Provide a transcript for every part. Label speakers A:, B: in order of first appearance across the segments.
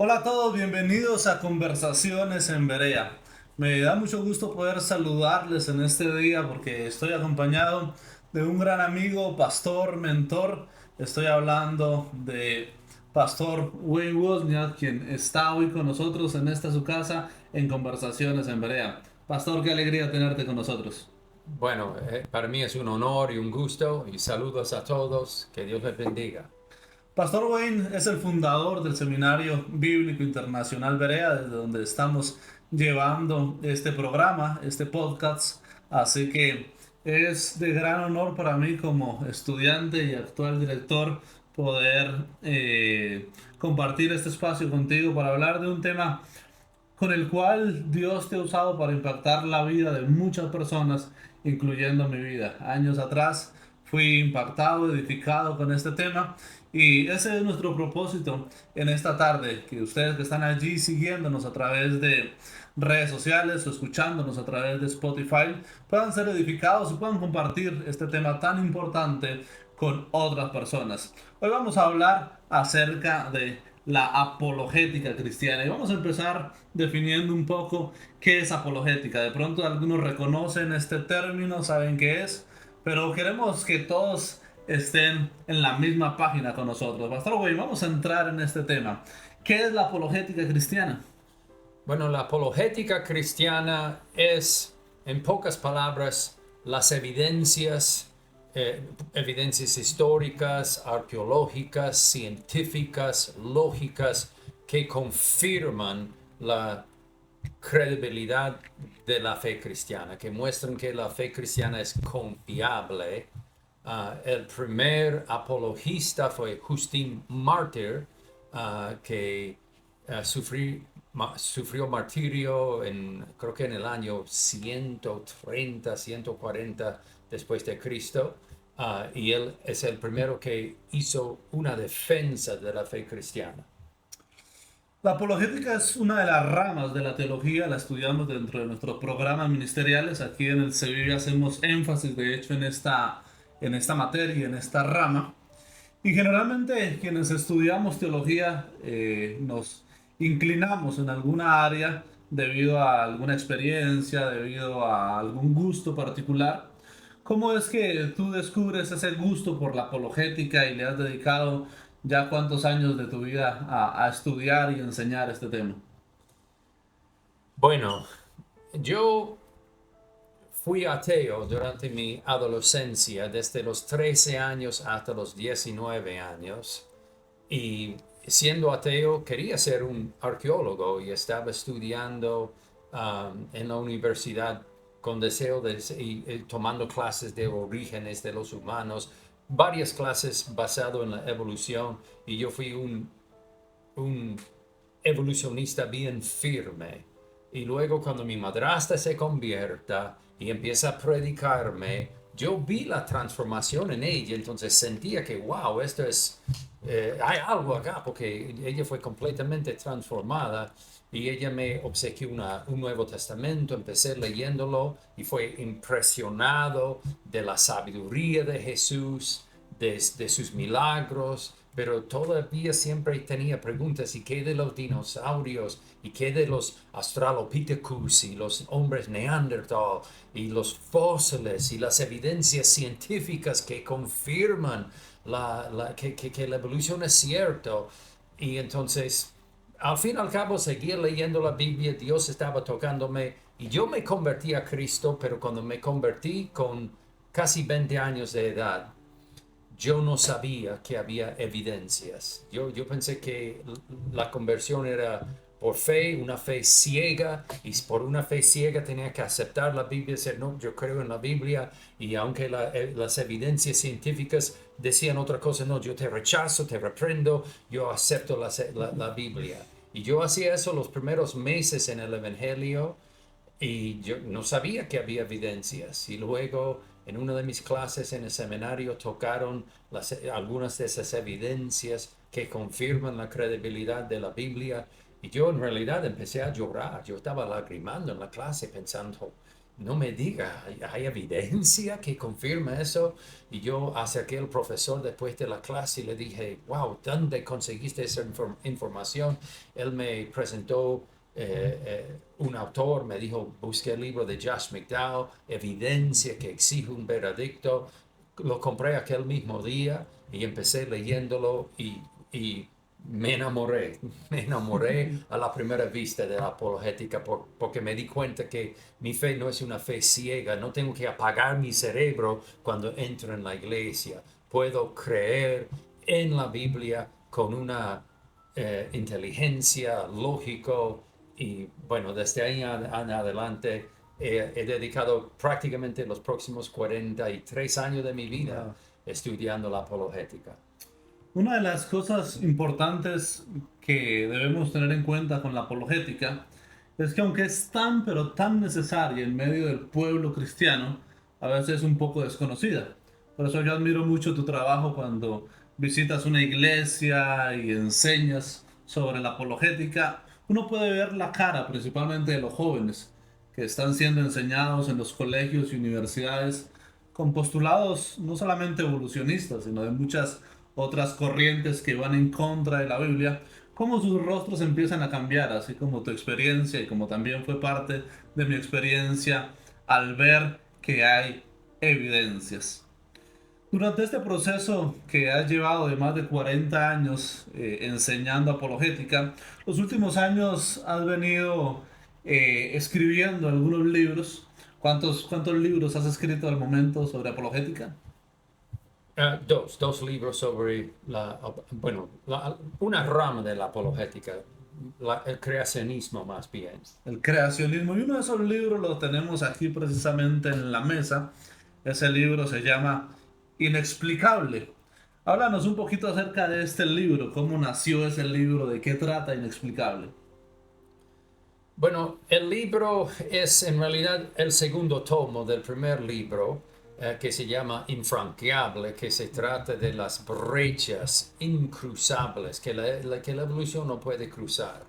A: Hola a todos, bienvenidos a Conversaciones en Berea. Me da mucho gusto poder saludarles en este día porque estoy acompañado de un gran amigo, pastor, mentor. Estoy hablando de Pastor Wayne Wozniak, quien está hoy con nosotros en esta su casa en Conversaciones en Berea. Pastor, qué alegría tenerte con nosotros.
B: Bueno, para mí es un honor y un gusto y saludos a todos. Que Dios les bendiga.
A: Pastor Wayne es el fundador del Seminario Bíblico Internacional Berea, desde donde estamos llevando este programa, este podcast. Así que es de gran honor para mí como estudiante y actual director poder compartir este espacio contigo para hablar de un tema con el cual Dios te ha usado para impactar la vida de muchas personas, incluyendo mi vida. Años atrás fui impactado, edificado con este tema y ese es nuestro propósito en esta tarde, que ustedes que están allí siguiéndonos a través de redes sociales o escuchándonos a través de Spotify puedan ser edificados y puedan compartir este tema tan importante con otras personas. Hoy vamos a hablar acerca de la apologética cristiana y vamos a empezar definiendo un poco qué es apologética. De pronto algunos reconocen este término, saben qué es, pero queremos que todos estén en la misma página con nosotros. Pastor Güey, vamos a entrar en este tema. ¿Qué es la apologética cristiana?
B: Bueno, la apologética cristiana es, en pocas palabras, las evidencias históricas, arqueológicas, científicas, lógicas, que confirman la credibilidad de la fe cristiana, que muestran que la fe cristiana es confiable. El primer apologista fue Justin Martyr, que sufrió martirio creo que en el año 130, 140 después de Cristo. Y él es el primero que hizo una defensa de la fe cristiana.
A: La apologética es una de las ramas de la teología, la estudiamos dentro de nuestros programas ministeriales. Aquí en el Sevilla hacemos énfasis, de hecho, en esta materia, en esta rama. Y generalmente quienes estudiamos teología nos inclinamos en alguna área debido a alguna experiencia, debido a algún gusto particular. ¿Cómo es que tú descubres ese gusto por la apologética y le has dedicado ya cuántos años de tu vida a estudiar y enseñar este tema?
B: Bueno, yo fui ateo durante mi adolescencia, desde los 13 años hasta los 19 años, y siendo ateo quería ser un arqueólogo y estaba estudiando en la universidad con deseo y tomando clases de orígenes de los humanos, varias clases basado en la evolución, y yo fui un evolucionista bien firme. Y luego cuando mi madrastra se convierta y empieza a predicarme, yo vi la transformación en ella, entonces sentía que, wow, hay algo acá, porque ella fue completamente transformada y ella me obsequió un Nuevo Testamento, empecé leyéndolo y fue impresionado de la sabiduría de Jesús, de sus milagros, pero todavía siempre tenía preguntas: ¿y qué de los dinosaurios? ¿Y qué de los Australopithecus y los hombres Neandertal y los fósiles y las evidencias científicas que confirman que la evolución es cierto? Y entonces, al fin y al cabo, seguía leyendo la Biblia, Dios estaba tocándome y yo me convertí a Cristo, pero cuando me convertí con casi 20 años de edad, yo no sabía que había evidencias. Yo pensé que la conversión era por fe, una fe ciega, y por una fe ciega tenía que aceptar la Biblia y decir, no, yo creo en la Biblia, y aunque las evidencias científicas decían otra cosa, no, yo te rechazo, te reprendo, yo acepto la Biblia. Y yo hacía eso los primeros meses en el Evangelio, y yo no sabía que había evidencias. Y luego en una de mis clases en el seminario tocaron algunas de esas evidencias que confirman la credibilidad de la Biblia. Y yo en realidad empecé a llorar. Yo estaba lagrimando en la clase pensando, no me diga, ¿hay evidencia que confirma eso? Y yo acerqué al profesor después de la clase y le dije, wow, ¿dónde conseguiste esa información? Él me presentó un autor, me dijo, busqué el libro de Josh McDowell, Evidencia que exige un veredicto. Lo compré aquel mismo día y empecé leyéndolo y me enamoré, me enamoré a la primera vista de la apologética porque me di cuenta que mi fe no es una fe ciega, no tengo que apagar mi cerebro cuando entro en la iglesia. Puedo creer en la Biblia con una inteligencia, lógico y bueno, desde ahí en adelante he dedicado prácticamente los próximos 43 años de mi vida
A: Wow.
B: estudiando la apologética.
A: Una de las cosas importantes que debemos tener en cuenta con la apologética es que aunque es tan pero tan necesaria en medio del pueblo cristiano, a veces es un poco desconocida. Por eso yo admiro mucho tu trabajo cuando visitas una iglesia y enseñas sobre la apologética. Uno puede ver la cara principalmente de los jóvenes que están siendo enseñados en los colegios y universidades con postulados no solamente evolucionistas, sino de muchas otras corrientes que van en contra de la Biblia, cómo sus rostros empiezan a cambiar, así como tu experiencia y como también fue parte de mi experiencia al ver que hay evidencias. Durante este proceso que has llevado de más de 40 años enseñando apologética, los últimos años has venido escribiendo algunos libros. ¿Cuántos libros has escrito al momento sobre apologética?
B: Dos libros sobre bueno, una rama de la apologética, el creacionismo más bien.
A: El creacionismo. Y uno de esos libros lo tenemos aquí precisamente en la mesa. Ese libro se llama Inexplicable. Háblanos un poquito acerca de este libro, cómo nació ese libro, de qué trata Inexplicable.
B: Bueno, el libro es en realidad el segundo tomo del primer libro, que se llama Infranqueable, que se trata de las brechas incruzables que la evolución no puede cruzar.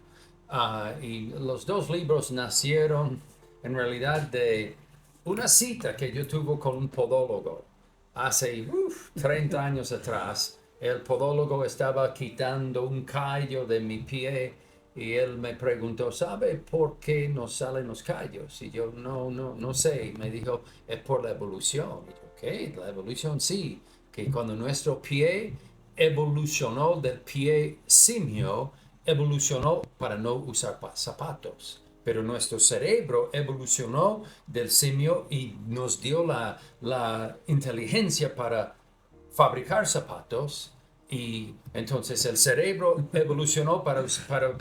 B: Y los dos libros nacieron en realidad de una cita que yo tuve con un podólogo hace 30 años atrás. El podólogo estaba quitando un callo de mi pie y él me preguntó, ¿sabe por qué nos salen los callos? Y yo, no sé. Y me dijo, es por la evolución. Y yo, ¿qué? La evolución, sí. Que cuando nuestro pie evolucionó del pie simio, evolucionó para no usar zapatos. Pero nuestro cerebro evolucionó del simio y nos dio la inteligencia para fabricar zapatos y entonces el cerebro evolucionó para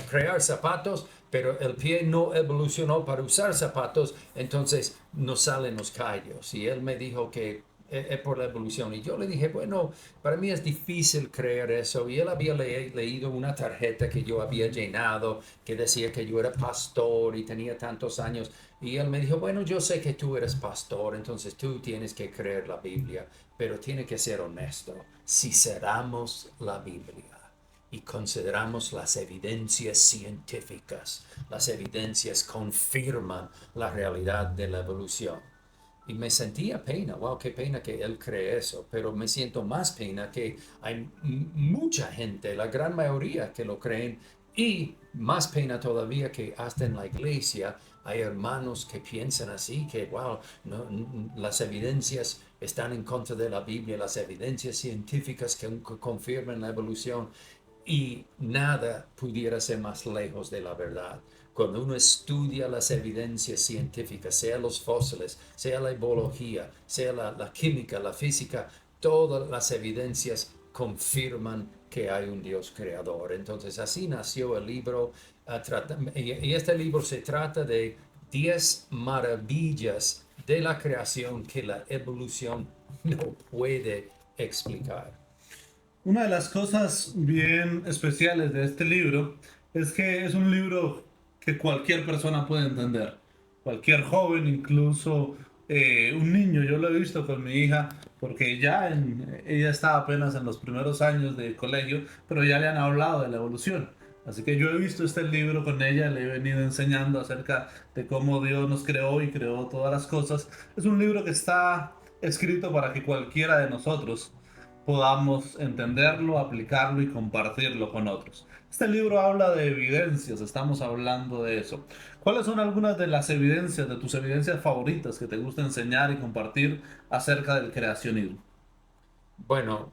B: crear zapatos, pero el pie no evolucionó para usar zapatos, entonces nos salen los callos. Y él me dijo que es por la evolución. Y yo le dije, bueno, para mí es difícil creer eso. Y él había leído una tarjeta que yo había llenado que decía que yo era pastor y tenía tantos años. Y él me dijo, bueno, yo sé que tú eres pastor, entonces tú tienes que creer la Biblia, pero tiene que ser honesto. Si cerramos la Biblia y consideramos las evidencias científicas, las evidencias confirman la realidad de la evolución. Y me sentía pena, wow, qué pena que él cree eso, pero me siento más pena que hay mucha gente, la gran mayoría que lo creen, y más pena todavía que hasta en la iglesia hay hermanos que piensan así, que wow, las evidencias están en contra de la Biblia, las evidencias científicas que confirman la evolución, y nada pudiera ser más lejos de la verdad. Cuando uno estudia las evidencias científicas, sea los fósiles, sea la biología, sea la química, la física, todas las evidencias confirman que hay un Dios creador. Entonces así nació el libro. Y este libro se trata de 10 maravillas de la creación que la evolución no puede explicar.
A: Una de las cosas bien especiales de este libro es que es un libro que cualquier persona puede entender. Cualquier joven, incluso un niño. Yo lo he visto con mi hija porque ella está apenas en los primeros años de colegio, pero ya le han hablado de la evolución. Así que yo he visto este libro con ella, le he venido enseñando acerca de cómo Dios nos creó y creó todas las cosas. Es un libro que está escrito para que cualquiera de nosotros podamos entenderlo, aplicarlo y compartirlo con otros. Este libro habla de evidencias, estamos hablando de eso. ¿Cuáles son algunas de las evidencias, de tus evidencias favoritas que te gusta enseñar y compartir acerca del creacionismo?
B: Bueno,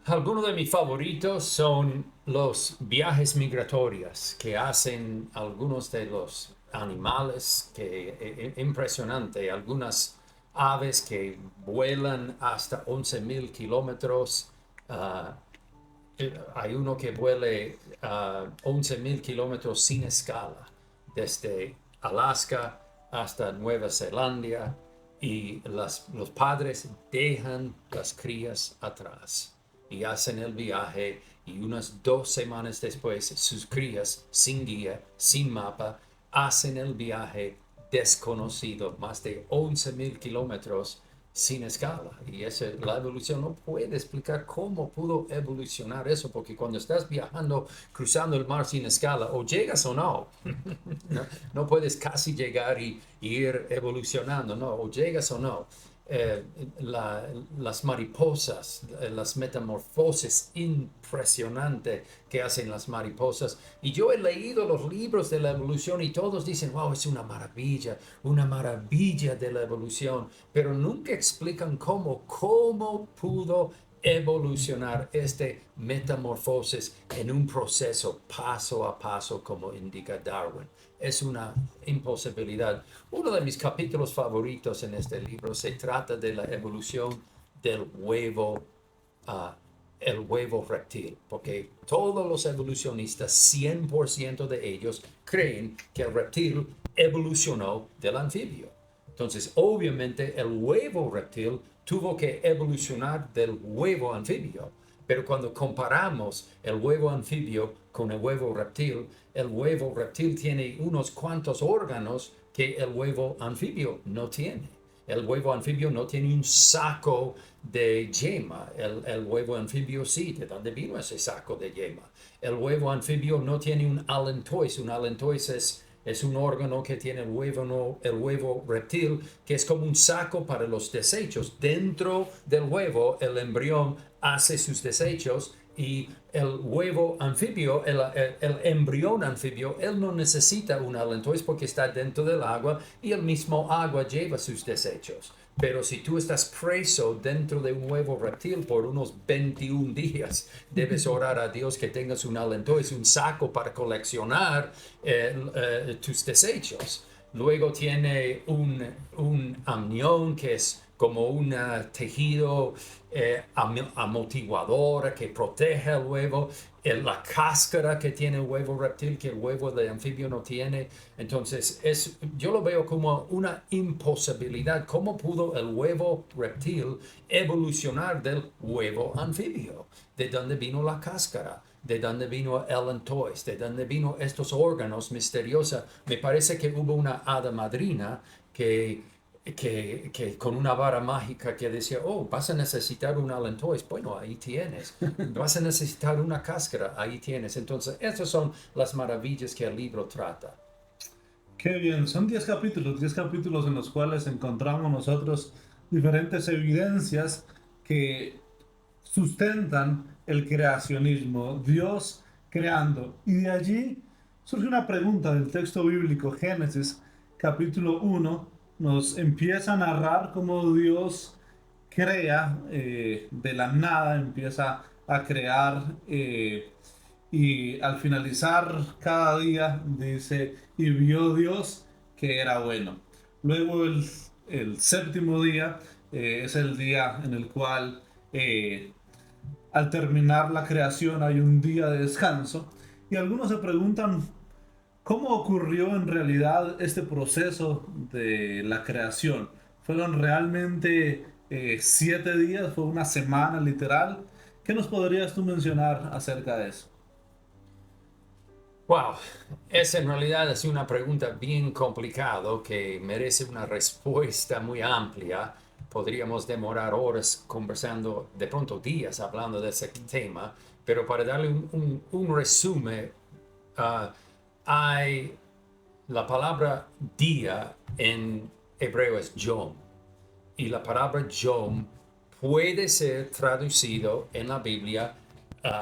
B: algunos de mis favoritos son los viajes migratorios que hacen algunos de los animales, que impresionante, algunas aves que vuelan hasta 11.000 kilómetros. ah, Hay uno que vuele 11.000 kilómetros sin escala, desde Alaska hasta Nueva Zelanda, y los padres dejan las crías atrás y hacen el viaje, y unas 2 semanas después sus crías, sin guía, sin mapa, hacen el viaje desconocido, más de 11.000 kilómetros sin escala. Y la evolución no puede explicar cómo pudo evolucionar eso, porque cuando estás viajando, cruzando el mar sin escala, o llegas o no, no puedes casi llegar y ir evolucionando, no, o llegas o no. Eh, las mariposas, las metamorfosis impresionantes que hacen las mariposas. Y yo he leído los libros de la evolución y todos dicen, wow, es una maravilla de la evolución, pero nunca explican cómo pudo evolucionar este metamorfosis en un proceso paso a paso, como indica Darwin. Es una imposibilidad. Uno de mis capítulos favoritos en este libro se trata de la evolución del huevo, ah, el huevo reptil, porque todos los evolucionistas, 100% de ellos, creen que el reptil evolucionó del anfibio. Entonces, obviamente, el huevo reptil tuvo que evolucionar del huevo anfibio. Pero cuando comparamos el huevo anfibio con el huevo reptil tiene unos cuantos órganos que el huevo anfibio no tiene. El huevo anfibio no tiene un saco de yema. El huevo anfibio sí. ¿De dónde vino ese saco de yema? El huevo anfibio no tiene un allantois. Un allantois es un órgano que tiene el huevo reptil, que es como un saco para los desechos. Dentro del huevo, el embrión hace sus desechos, y el huevo anfibio, el embrión anfibio, él no necesita un allantois porque está dentro del agua y el mismo agua lleva sus desechos. Pero si tú estás preso dentro de un huevo reptil por unos 21 días, debes orar a Dios que tengas un allantois, un saco para coleccionar tus desechos. Luego tiene un amnión, que es como un tejido amortiguador que protege el huevo, la cáscara que tiene el huevo reptil, que el huevo de anfibio no tiene. Entonces, yo lo veo como una imposibilidad. ¿Cómo pudo el huevo reptil evolucionar del huevo anfibio? ¿De dónde vino la cáscara? ¿De dónde vino el allantois? ¿De dónde vino estos órganos misteriosos? Me parece que hubo una hada madrina que con una vara mágica que decía, oh, vas a necesitar un allantois. Bueno, ahí tienes. Vas a necesitar una cáscara. Ahí tienes. Entonces, esas son las maravillas que el libro trata.
A: Qué bien, son 10 capítulos en los cuales encontramos nosotros diferentes evidencias que sustentan el creacionismo, Dios creando. Y de allí surge una pregunta del texto bíblico, Génesis capítulo 1, nos empieza a narrar cómo Dios crea de la nada, empieza a crear y al finalizar cada día dice, y vio Dios que era bueno. Luego el séptimo día es el día en el cual al terminar la creación hay un día de descanso y algunos se preguntan cómo ocurrió en realidad este proceso de la creación. ¿Fueron realmente 7 días? ¿Fue una semana literal? ¿Qué nos podrías tú mencionar acerca de eso?
B: Wow, esa en realidad es una pregunta bien complicada que merece una respuesta muy amplia. Podríamos demorar horas conversando, de pronto días hablando de ese tema, pero para darle un resumen, ah, hay la palabra día en hebreo es yom, y la palabra yom puede ser traducido en la Biblia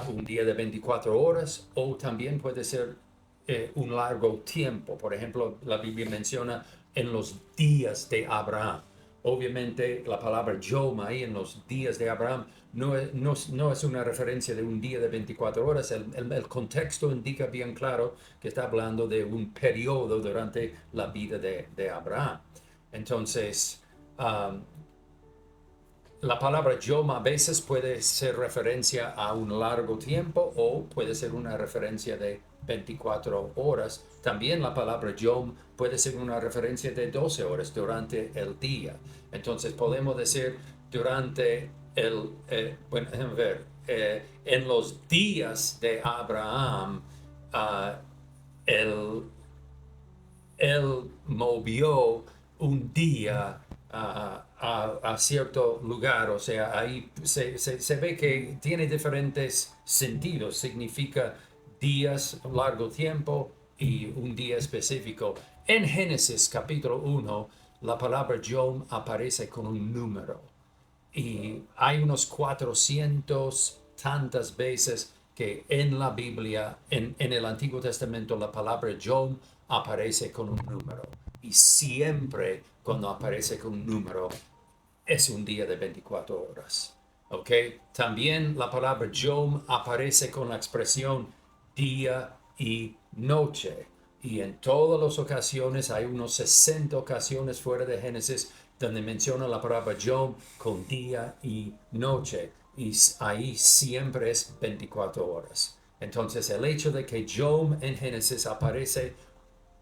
B: un día de 24 horas o también puede ser un largo tiempo. Por ejemplo, la Biblia menciona en los días de Abraham. Obviamente la palabra yom ahí en los días de Abraham no es una referencia de un día de 24 horas. El contexto indica bien claro que está hablando de un periodo durante la vida de Abraham. Entonces, la palabra yom a veces puede ser referencia a un largo tiempo o puede ser una referencia de 24 horas. También la palabra yom puede ser una referencia de 12 horas durante el día. Entonces podemos decir durante bueno, déjame ver, en los días de Abraham, uh, él, él movió un día a cierto lugar, o sea, ahí se ve que tiene diferentes sentidos, significa días, largo tiempo y un día específico. En Génesis capítulo 1, la palabra yom aparece con un número y hay unos 400 tantas veces que en la Biblia, en el Antiguo Testamento, la palabra yom aparece con un número. Y siempre cuando aparece con un número es un día de 24 horas. ¿Ok? También la palabra yom aparece con la expresión día y noche. Y en todas las ocasiones, hay unos 60 ocasiones fuera de Génesis donde menciona la palabra yom con día y noche. Y ahí siempre es 24 horas. Entonces el hecho de que yom en Génesis aparece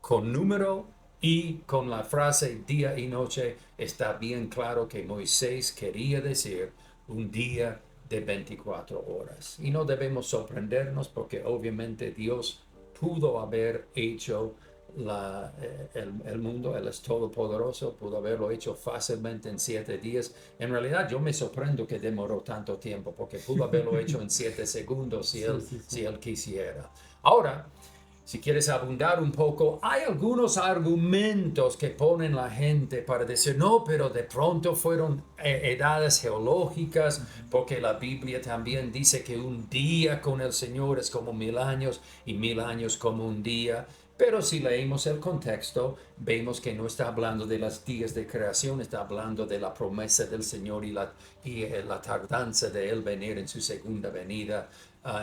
B: con número y con la frase día y noche, está bien claro que Moisés quería decir un día de 24 horas. Y no debemos sorprendernos porque obviamente Dios pudo haber hecho el mundo, Él es todopoderoso, pudo haberlo hecho fácilmente en 7 días. En realidad yo me sorprendo que demoró tanto tiempo porque pudo haberlo hecho en 7 segundos
A: Sí, sí, sí.
B: si él quisiera. Ahora, si quieres abundar un poco, hay algunos argumentos que ponen la gente para decir, no, pero de pronto fueron edades geológicas, porque la Biblia también dice que un día con el Señor es como 1000 años y 1000 años como un día. Pero si leemos el contexto, vemos que no está hablando de los días de creación, está hablando de la promesa del Señor y la tardanza de Él venir en su segunda venida.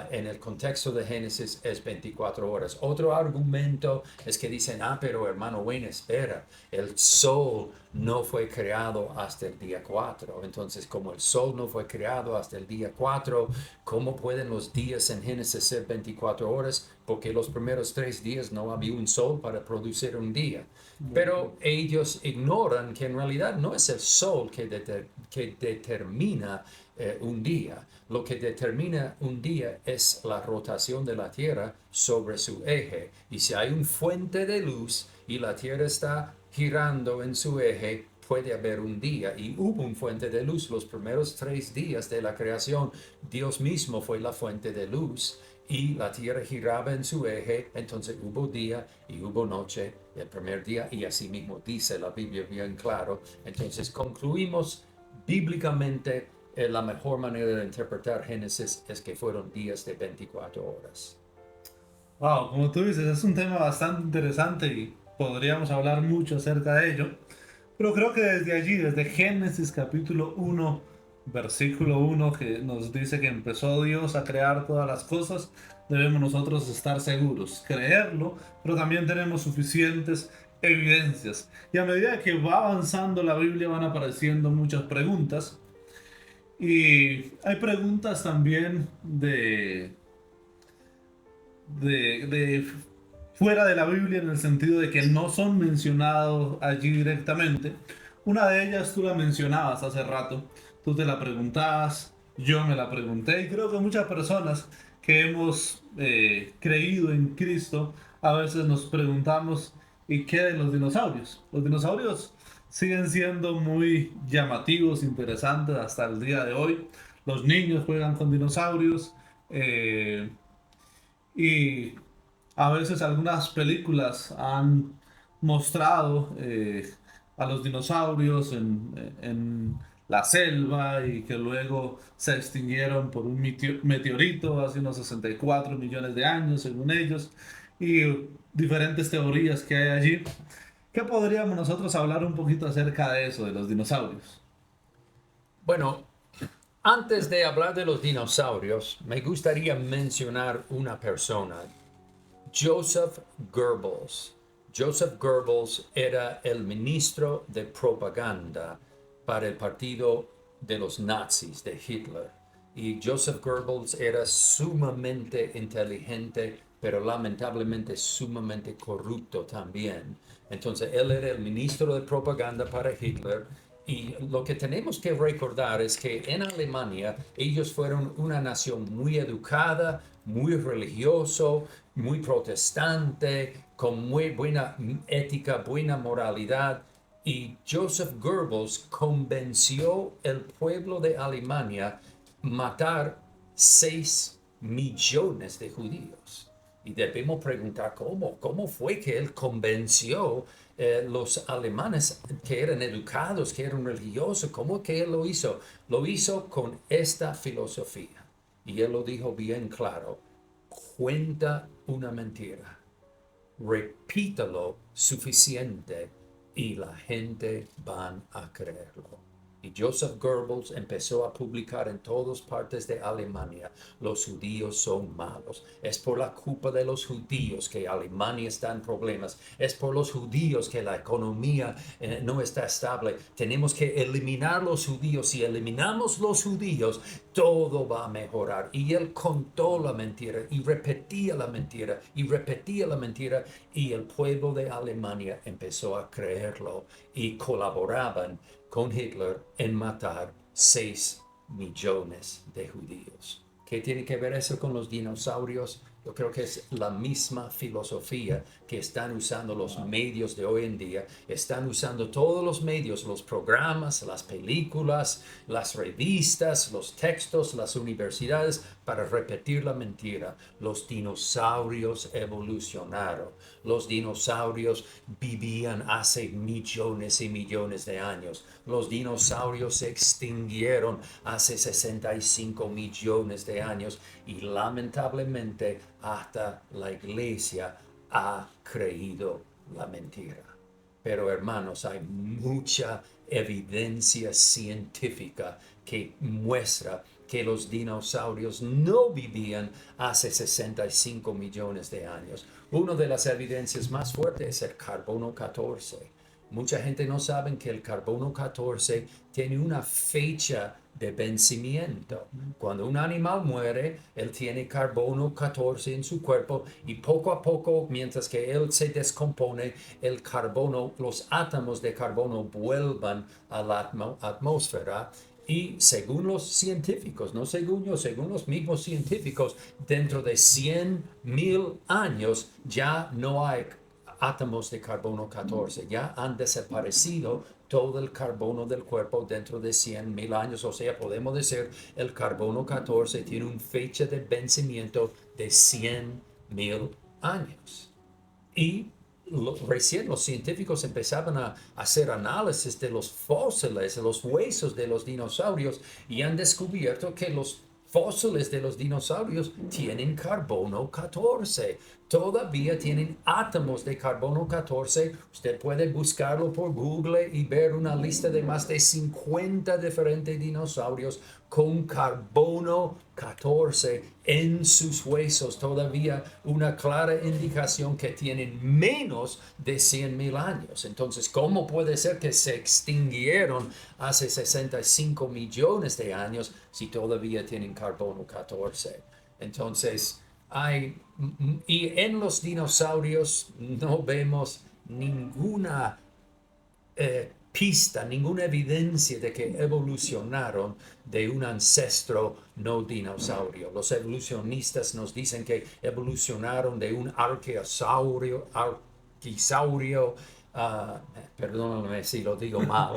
B: En el contexto de Génesis es 24 horas. Otro argumento es que dicen, pero hermano Wayne, espera, el sol no fue creado hasta el día 4. Entonces, como el sol no fue creado hasta el día 4, ¿cómo pueden los días en Génesis ser 24 horas? Porque los primeros 3 días no había un sol para producir un día. Pero ellos ignoran que en realidad no es el sol que determina un día. Lo que determina un día es la rotación de la Tierra sobre su eje. Y si hay una fuente de luz y la Tierra está girando en su eje, puede haber un día. Y hubo una fuente de luz los primeros 3 días de la creación. Dios mismo fue la fuente de luz y la Tierra giraba en su eje. Entonces hubo día y hubo noche el primer día, y así mismo dice la Biblia bien claro. Entonces concluimos bíblicamente la mejor manera de interpretar Génesis es que fueron días de 24 horas.
A: Wow, como tú dices, es un tema bastante interesante y podríamos hablar mucho acerca de ello. Pero creo que desde allí, desde Génesis capítulo 1, versículo 1, que nos dice que empezó Dios a crear todas las cosas, debemos nosotros estar seguros, creerlo, pero también tenemos suficientes evidencias. Y a medida que va avanzando la Biblia van apareciendo muchas preguntas. Y hay preguntas también de fuera de la Biblia en el sentido de que no son mencionados allí directamente. Una de ellas tú la mencionabas hace rato, tú te la preguntabas, yo me la pregunté y creo que muchas personas que hemos creído en Cristo a veces nos preguntamos ¿y qué de los dinosaurios? Los dinosaurios siguen siendo muy llamativos, interesantes hasta el día de hoy. Los niños juegan con dinosaurios, Eh, y a veces algunas películas han mostrado a los dinosaurios en la selva y que luego se extinguieron por un meteorito hace unos 64 millones de años, según ellos, y diferentes teorías que hay allí. ¿Qué podríamos nosotros hablar un poquito acerca de eso, de los dinosaurios?
B: Bueno, antes de hablar de los dinosaurios, me gustaría mencionar una persona, Joseph Goebbels. Joseph Goebbels era el ministro de propaganda para el partido de los nazis de Hitler. Y Joseph Goebbels era sumamente inteligente, pero lamentablemente sumamente corrupto también. Entonces, él era el ministro de propaganda para Hitler. Y lo que tenemos que recordar es que en Alemania ellos fueron una nación muy educada, muy religioso, muy protestante, con muy buena ética, buena moralidad. Y Joseph Goebbels convenció el pueblo de Alemania matar 6 millones de judíos. Y debemos preguntar cómo fue que él convenció los alemanes que eran educados, que eran religiosos, cómo que él lo hizo. Lo hizo con esta filosofía. Y él lo dijo bien claro. Cuenta una mentira, repítalo suficiente y la gente van a creerlo. Y Joseph Goebbels empezó a publicar en todas partes de Alemania, los judíos son malos. Es por la culpa de los judíos que Alemania está en problemas. Es por los judíos que la economía no está estable. Tenemos que eliminar los judíos. Si eliminamos los judíos, todo va a mejorar. Y él contó la mentira y repetía la mentira y repetía la mentira y el pueblo de Alemania empezó a creerlo y colaboraban con Hitler en matar 6 millones de judíos. ¿Qué tiene que ver eso con los dinosaurios? Yo creo que es la misma filosofía que están usando los medios de hoy en día. Están usando todos los medios, los programas, las películas, las revistas, los textos, las universidades, para repetir la mentira. Los dinosaurios evolucionaron. Los dinosaurios vivían hace millones y millones de años. Los dinosaurios se extinguieron hace 65 millones de años y lamentablemente hasta la iglesia ha creído la mentira. Pero hermanos, hay mucha evidencia científica que muestra que los dinosaurios no vivían hace 65 millones de años. Una de las evidencias más fuertes es el carbono 14. Mucha gente no sabe que el carbono 14 tiene una fecha de vencimiento. Cuando un animal muere, él tiene carbono 14 en su cuerpo y poco a poco, mientras que él se descompone, el carbono, los átomos de carbono vuelvan a la atmósfera. Y según los científicos, no según yo, según los mismos científicos, dentro de 100,000 años ya no hay átomos de carbono 14. Ya han desaparecido todo el carbono del cuerpo dentro de 100,000 años. O sea, podemos decir el carbono 14 tiene una fecha de vencimiento de 100,000 años. Y recién los científicos empezaban a hacer análisis de los fósiles, de los huesos de los dinosaurios y han descubierto que los fósiles de los dinosaurios tienen carbono 14. Todavía tienen átomos de carbono 14. Usted puede buscarlo por Google y ver una lista de más de 50 diferentes dinosaurios con carbono 14 en sus huesos. Todavía una clara indicación que tienen menos de 100,000 años. Entonces, ¿cómo puede ser que se extinguieron hace 65 millones de años si todavía tienen carbono 14? Entonces, y en los dinosaurios no vemos ninguna pista, ninguna evidencia de que evolucionaron de un ancestro no dinosaurio. Los evolucionistas nos dicen que evolucionaron de un arqueosaurio, perdóname si lo digo mal,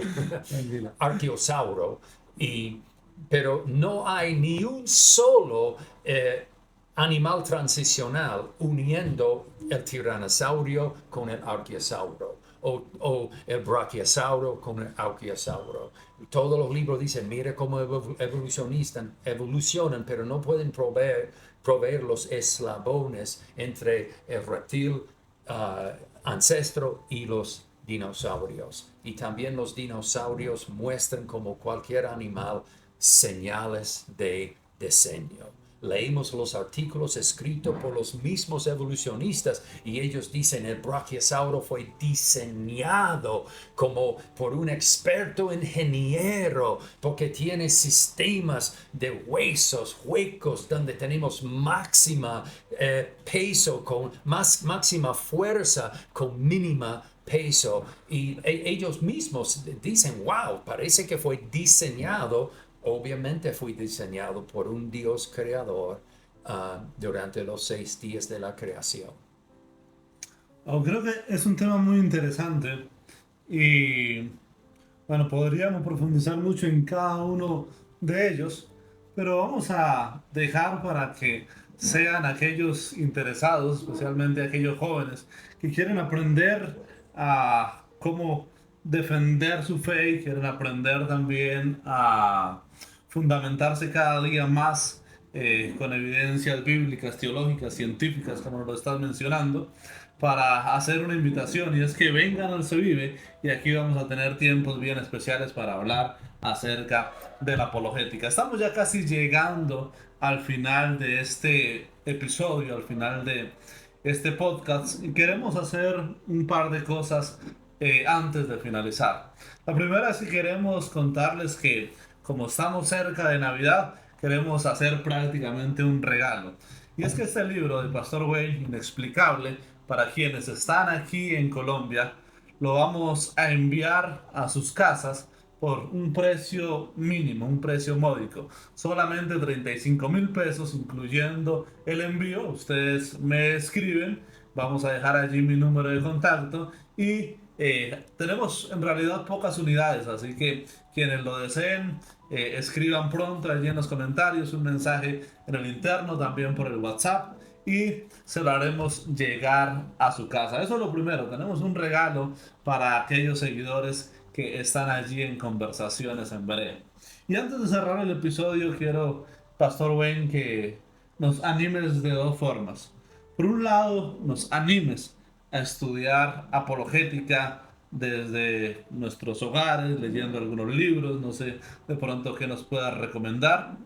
B: arqueosauro, y pero no hay ni un solo animal transicional uniendo el tiranosaurio con el arqueosauro o el brachiosauro con el arqueosauro. Todos los libros dicen, mira cómo evolucionan, pero no pueden proveer los eslabones entre el reptil ancestro y los dinosaurios. Y también los dinosaurios muestran, como cualquier animal, señales de diseño. Leímos los artículos escritos por los mismos evolucionistas y ellos dicen el brachiosauro fue diseñado como por un experto ingeniero porque tiene sistemas de huesos huecos donde tenemos máxima peso con máxima fuerza con mínima peso, y ellos mismos dicen, wow, parece que fue diseñado. Obviamente fue diseñado por un Dios creador durante los 6 días de la creación.
A: Creo que es un tema muy interesante y bueno, podríamos profundizar mucho en cada uno de ellos, pero vamos a dejar para que sean aquellos interesados, especialmente aquellos jóvenes que quieren aprender a cómo defender su fe y quieren aprender también a fundamentarse cada día más con evidencias bíblicas, teológicas, científicas, como lo estás mencionando, para hacer una invitación, y es que vengan al Se Vive, y aquí vamos a tener tiempos bien especiales para hablar acerca de la apologética. Estamos ya casi llegando al final de este episodio, al final de este podcast, y queremos hacer un par de cosas antes de finalizar. La primera es que queremos contarles que como estamos cerca de Navidad, queremos hacer prácticamente un regalo. Y es que este libro de Pastor Wayne, Inexplicable, para quienes están aquí en Colombia, lo vamos a enviar a sus casas por un precio mínimo, un precio módico, solamente 35,000 pesos, incluyendo el envío. Ustedes me escriben, vamos a dejar allí mi número de contacto y tenemos en realidad pocas unidades, así que quienes lo deseen, escriban pronto allí en los comentarios un mensaje en el interno, también por el WhatsApp, y se lo haremos llegar a su casa. Eso es lo primero, tenemos un regalo para aquellos seguidores que están allí en Conversaciones en Berea. Y antes de cerrar el episodio, quiero, Pastor Wayne, que nos animes de dos formas. Por un lado, nos animes a estudiar apologética desde nuestros hogares, leyendo algunos libros, no sé de pronto qué nos puedas recomendar.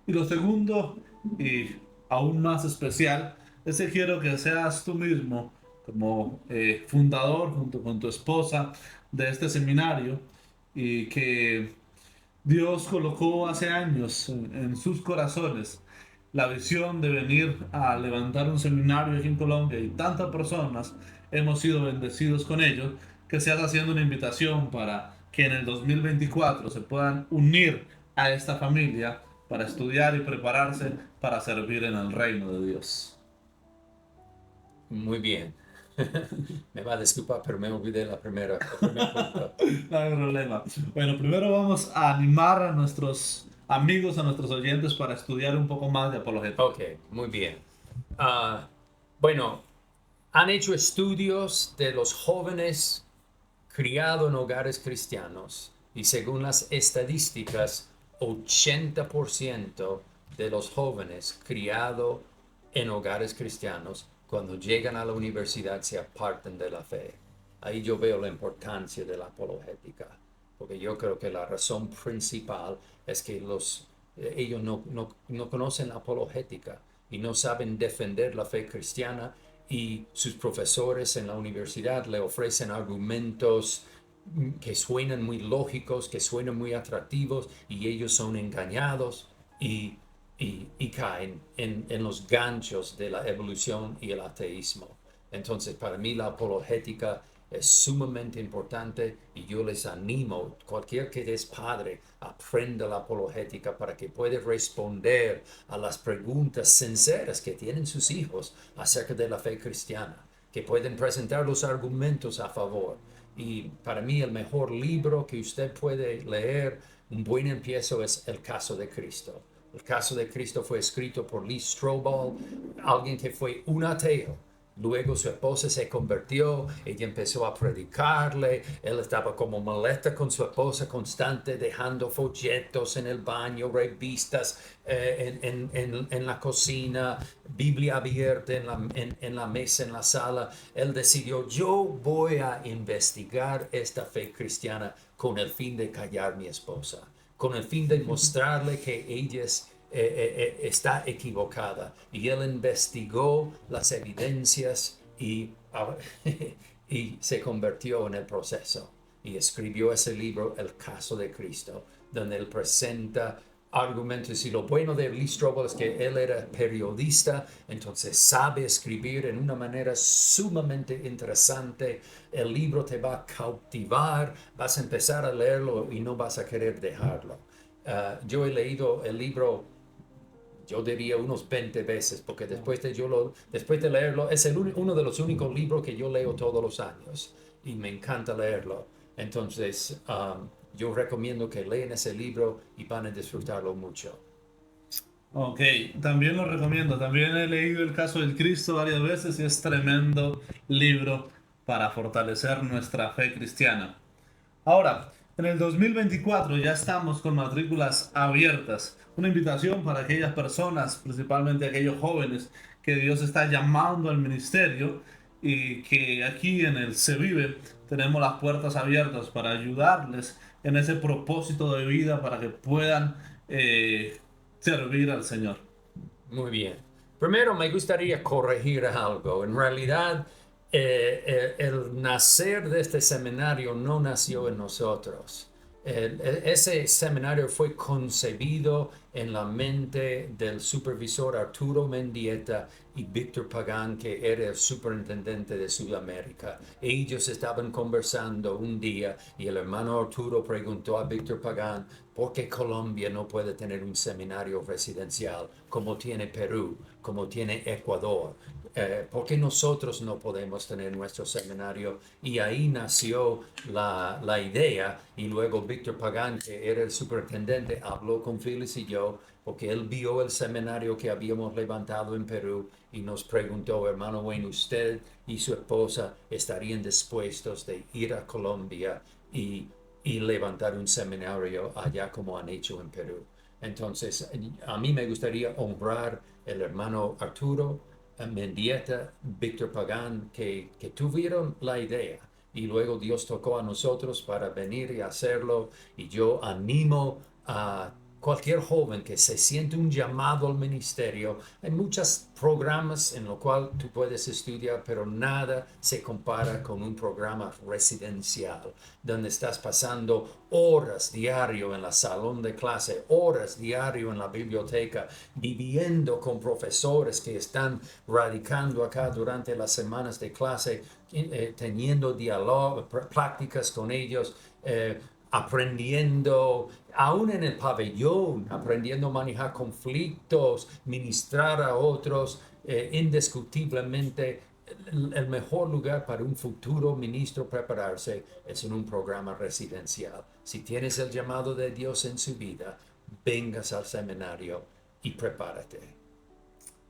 A: Y lo segundo, y aún más especial, es que quiero que seas tú mismo, como fundador junto con tu esposa de este seminario, y que Dios colocó hace años en sus corazones la visión de venir a levantar un seminario aquí en Colombia, y tantas personas hemos sido bendecidos con ello, que seas haciendo una invitación para que en el 2024 se puedan unir a esta familia para estudiar y prepararse para servir en el reino de Dios.
B: Muy bien. Me va a disculpar, pero me olvidé la primera punto.
A: No hay problema. Bueno, primero vamos a animar a nuestros amigos, a nuestros oyentes para estudiar un poco más de apologética.
B: Ok, muy bien. Bueno, han hecho estudios de los jóvenes criados en hogares cristianos y según las estadísticas, 80% de los jóvenes criados en hogares cristianos cuando llegan a la universidad se apartan de la fe. Ahí yo veo la importancia de la apologética, porque yo creo que la razón principal es que ellos no conocen la apologética y no saben defender la fe cristiana, y sus profesores en la universidad le ofrecen argumentos que suenan muy lógicos, que suenan muy atractivos, y ellos son engañados y caen en los ganchos de la evolución y el ateísmo. Entonces, para mí la apologética es sumamente importante y yo les animo, cualquier que es padre, aprenda la apologética para que pueda responder a las preguntas sinceras que tienen sus hijos acerca de la fe cristiana, que pueden presentar los argumentos a favor. Y para mí el mejor libro que usted puede leer Un buen empiezo es el caso de Cristo. El caso de Cristo fue escrito por Lee Strobel, alguien que fue un ateo. Luego su esposa se convirtió, ella empezó a predicarle, él estaba como maleta con su esposa constante, dejando folletos en el baño, revistas en la cocina, Biblia abierta en la mesa, en la sala. Él decidió, yo voy a investigar esta fe cristiana con el fin de callar a mi esposa, con el fin de mostrarle que ella está equivocada. Y él investigó las evidencias y se convirtió en el proceso. Y escribió ese libro, El caso de Cristo, donde él presenta argumentos. Y lo bueno de Lee Strobel es que él era periodista, entonces sabe escribir en una manera sumamente interesante. El libro te va a cautivar, vas a empezar a leerlo y no vas a querer dejarlo. Yo he leído el libro, yo diría unos 20 veces, porque después de leerlo, es uno de los únicos libros que yo leo todos los años y me encanta leerlo. Entonces, yo recomiendo que lean ese libro y van a disfrutarlo mucho.
A: Ok, también lo recomiendo. También he leído El caso del Cristo varias veces y es tremendo libro para fortalecer nuestra fe cristiana. Ahora, en el 2024 ya estamos con matrículas abiertas. Una invitación para aquellas personas, principalmente aquellos jóvenes que Dios está llamando al ministerio y que aquí en el Se Vive tenemos las puertas abiertas para ayudarles en ese propósito de vida para que puedan servir al Señor.
B: Muy bien. Primero me gustaría corregir algo. En realidad, el nacer de este seminario no nació en nosotros. Ese seminario fue concebido en la mente del supervisor Arturo Mendieta y Víctor Pagán, que era el superintendente de Sudamérica. Ellos estaban conversando un día y el hermano Arturo preguntó a Víctor Pagán por qué Colombia no puede tener un seminario residencial como tiene Perú, como tiene Ecuador. ¿Por qué nosotros no podemos tener nuestro seminario? Y ahí nació la idea, y luego Víctor Pagán, que era el superintendente, habló con Phyllis y yo, porque él vio el seminario que habíamos levantado en Perú y nos preguntó, hermano Wayne, ¿usted y su esposa estarían dispuestos de ir a Colombia y levantar un seminario allá como han hecho en Perú? Entonces, a mí me gustaría honrar el hermano Arturo Mendieta, Víctor Pagán, que tuvieron la idea y luego Dios tocó a nosotros para venir y hacerlo. Y yo animo a cualquier joven que se siente un llamado al ministerio. Hay muchos programas en los cuales tú puedes estudiar, pero nada se compara con un programa residencial, donde estás pasando horas diario en la salón de clase, horas diario en la biblioteca, viviendo con profesores que están radicando acá durante las semanas de clase, teniendo diálogos, prácticas con ellos, aprendiendo, aún en el pabellón, aprendiendo a manejar conflictos, ministrar a otros, indiscutiblemente el mejor lugar para un futuro ministro prepararse es en un programa residencial. Si tienes el llamado de Dios en su vida, vengas al seminario y prepárate.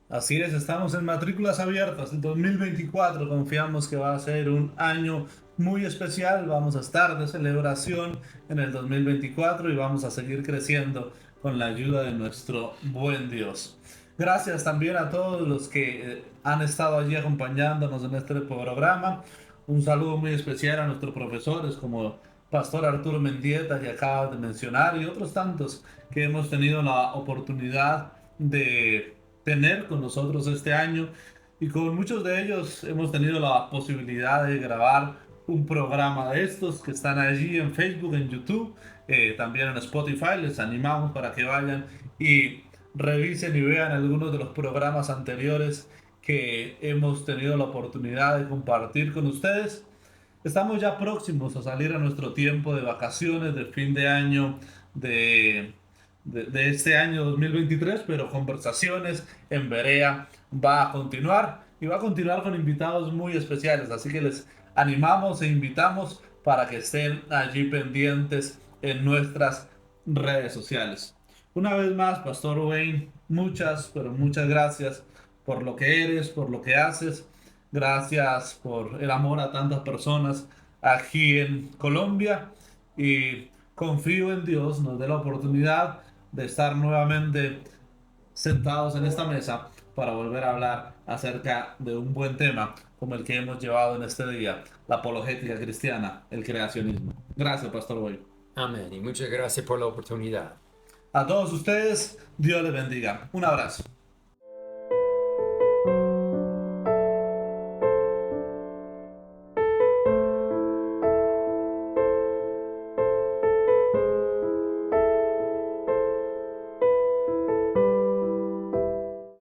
A: Así es, estamos en matrículas abiertas. El 2024 confiamos que va a ser un año muy especial. Vamos a estar de celebración en el 2024 y vamos a seguir creciendo con la ayuda de nuestro buen Dios. Gracias también a todos los que han estado allí acompañándonos en este programa. Un saludo muy especial a nuestros profesores como Pastor Arturo Mendieta, que acaba de mencionar, y otros tantos que hemos tenido la oportunidad de tener con nosotros este año, y con muchos de ellos hemos tenido la posibilidad de grabar un programa de estos que están allí en Facebook, en YouTube, también en Spotify. Les animamos para que vayan y revisen y vean algunos de los programas anteriores que hemos tenido la oportunidad de compartir con ustedes. Estamos ya próximos a salir a nuestro tiempo de vacaciones de fin de año de este año 2023, pero Conversaciones en Berea va a continuar y va a continuar con invitados muy especiales, así que les animamos e invitamos para que estén allí pendientes en nuestras redes sociales. Una vez más, Pastor Wayne, muchas, pero muchas gracias por lo que eres, por lo que haces. Gracias por el amor a tantas personas aquí en Colombia. Y confío en Dios, nos dé la oportunidad de estar nuevamente sentados en esta mesa para volver a hablar acerca de un buen tema como el que hemos llevado en este día, la apologética cristiana, el creacionismo. Gracias, Pastor Boy.
B: Amén. Y muchas gracias por la oportunidad.
A: A todos ustedes, Dios les bendiga. Un abrazo.